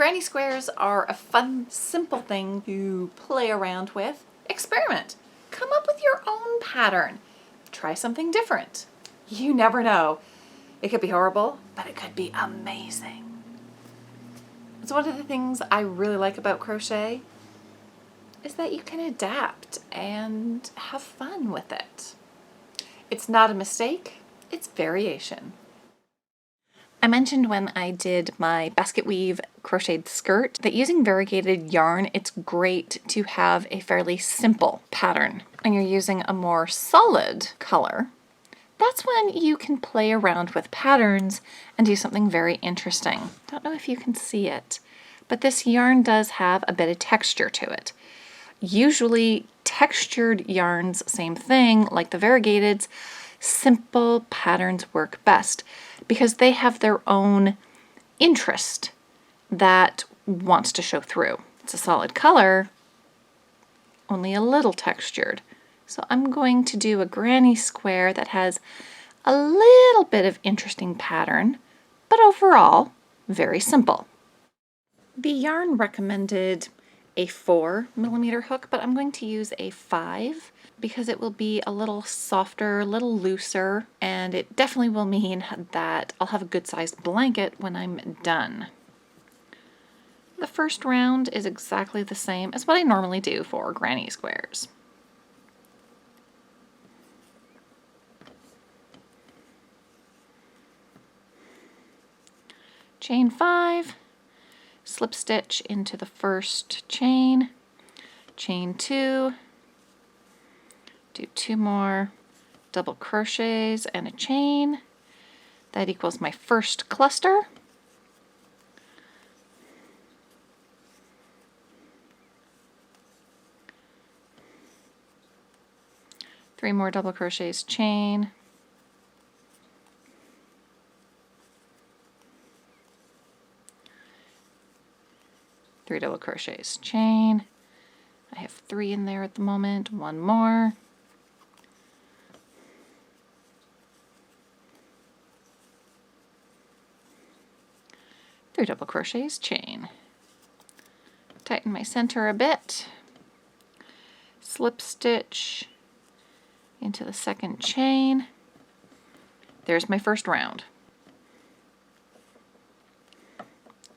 Granny squares are a fun, simple thing to play around with. Experiment. Come up with your own pattern. Try something different. You never know. It could be horrible, but it could be amazing. It's one of the things I really like about crochet is that you can adapt and have fun with it. It's not a mistake, it's variation. I mentioned when I did my basket weave crocheted skirt that using variegated yarn, it's great to have a fairly simple pattern. When you're using a more solid color, that's when you can play around with patterns and do something very interesting. Don't know if you can see it, but this yarn does have a bit of texture to it. Usually textured yarns, same thing, like the variegateds, simple patterns work best because they have their own interest that wants to show through. It's a solid color, only a little textured. So I'm going to do a granny square that has a little bit of interesting pattern, but overall, very simple. The yarn recommended a 4mm hook, but I'm going to use a 5 because it will be a little softer, a little looser, and it definitely will mean that I'll have a good sized blanket when I'm done. The first round is exactly the same as what I normally do for granny squares. Chain 5, slip stitch into the first chain, chain 2, do 2 more double crochets and a chain. That equals my first cluster. Three more double crochets, chain. Three double crochets, chain. I have 3 in there at the moment. 1 more. Three double crochets, chain. Tighten my center a bit. Slip stitch into the second chain. There's my first round.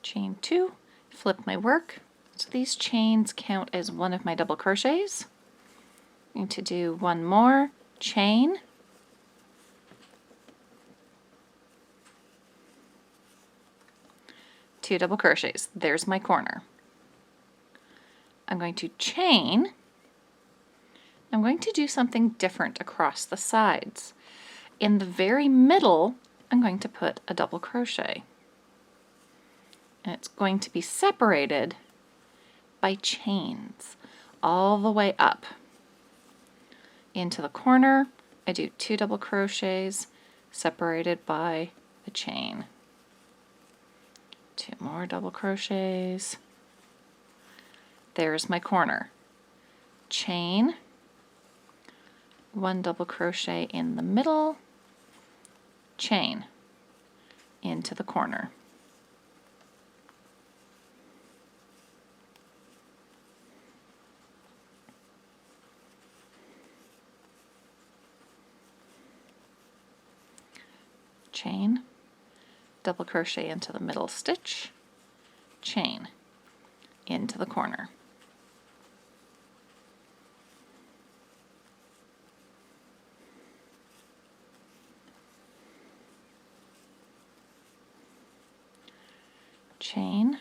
Chain 2, flip my work. So these chains count as one of my double crochets. I'm going to do 1 more chain. Two double crochets. There's my corner. I'm going to chain. I'm going to do something different across the sides. In the very middle, I'm going to put a double crochet. And it's going to be separated by chains all the way up. Into the corner, I do 2 double crochets separated by a chain. 2 more double crochets. There's my corner. Chain, 1 double crochet in the middle, chain into the corner. Chain, double crochet into the middle stitch, chain into the corner. Chain,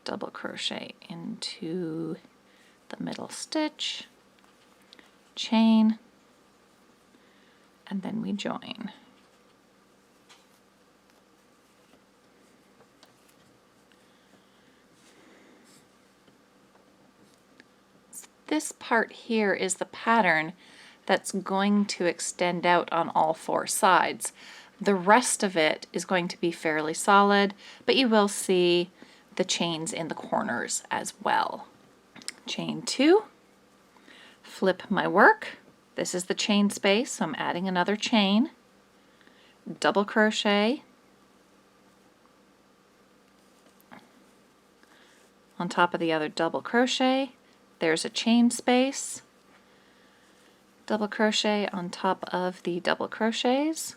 double crochet into the middle stitch, chain, and then we join. This part here is the pattern that's going to extend out on all 4 sides. The rest of it is going to be fairly solid, but you will see the chains in the corners as well. Chain 2, flip my work. This is the chain space, so I'm adding another chain, double crochet, on top of the other double crochet. There's a chain space, double crochet on top of the double crochets,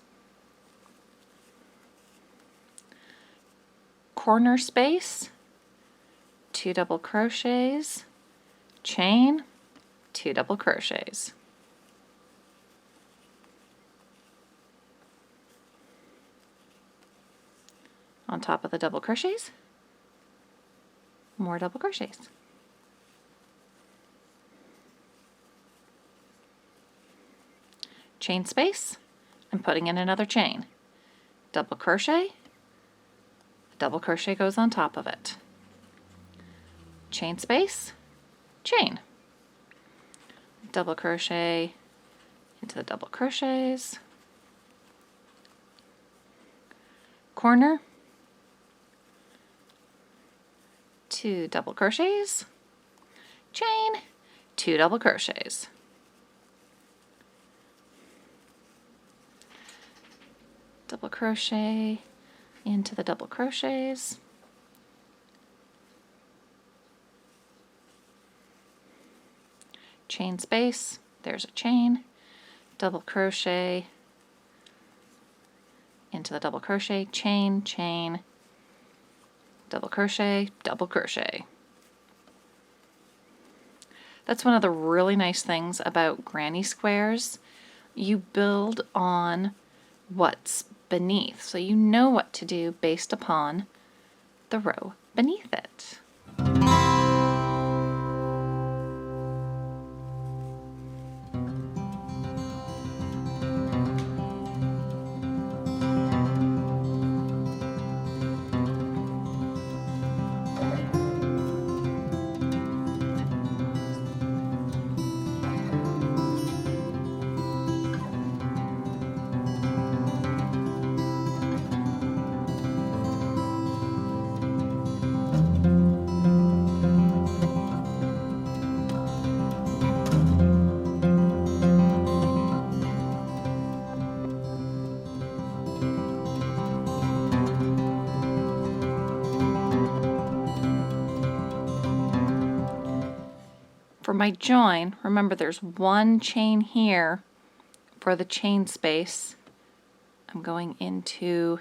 corner space, 2 double crochets, chain, 2 double crochets. On top of the double crochets, more double crochets. Chain space, and putting in another chain. Double crochet, double crochet goes on top of it. Chain space, chain. Double crochet into the double crochets. Corner, 2 double crochets, chain, 2 double crochets. Double crochet into the double crochets. Chain space, there's a chain, double crochet into the double crochet, chain, chain, double crochet, double crochet. That's one of the really nice things about granny squares. You build on what's beneath, so you know what to do based upon the row beneath it. For my join, remember there's 1 chain here for the chain space. I'm going into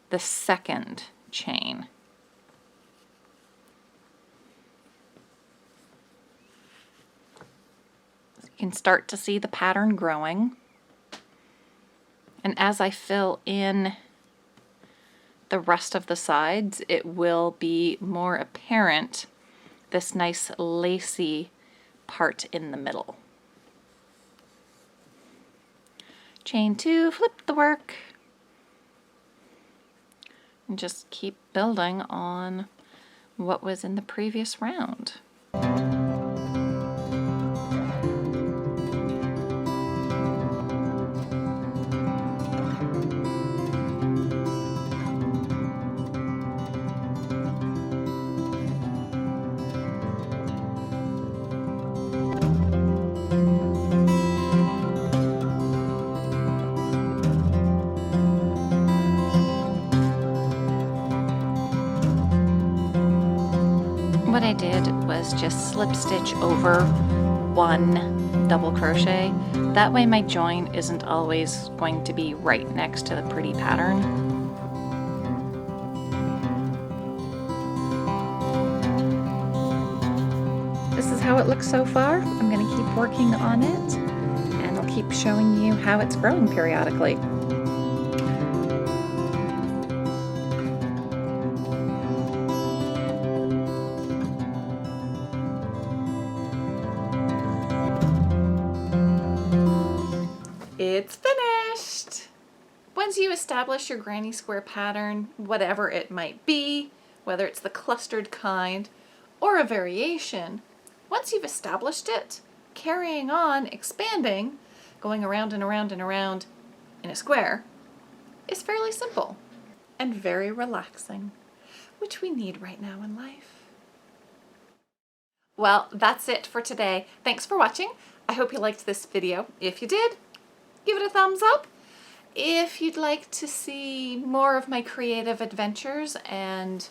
the 2nd chain. So you can start to see the pattern growing. And as I fill in the rest of the sides, it will be more apparent, this nice lacy part in the middle. Chain 2, flip the work, and just keep building on what was in the previous round. What I did was just slip stitch over 1 double crochet. That way my join isn't always going to be right next to the pretty pattern. This is how it looks so far. I'm going to keep working on it, and I'll keep showing you how it's growing periodically. It's finished! Once you establish your granny square pattern, whatever it might be, whether it's the clustered kind or a variation, once you've established it, carrying on, expanding, going around and around and around in a square is fairly simple and very relaxing, which we need right now in life. Well, that's it for today. Thanks for watching. I hope you liked this video. If you did, give it a thumbs up. If you'd like to see more of my creative adventures and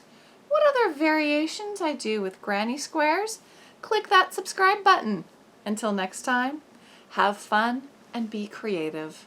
what other other variations I do with granny squares, click that subscribe button. Until next time, have fun and be creative.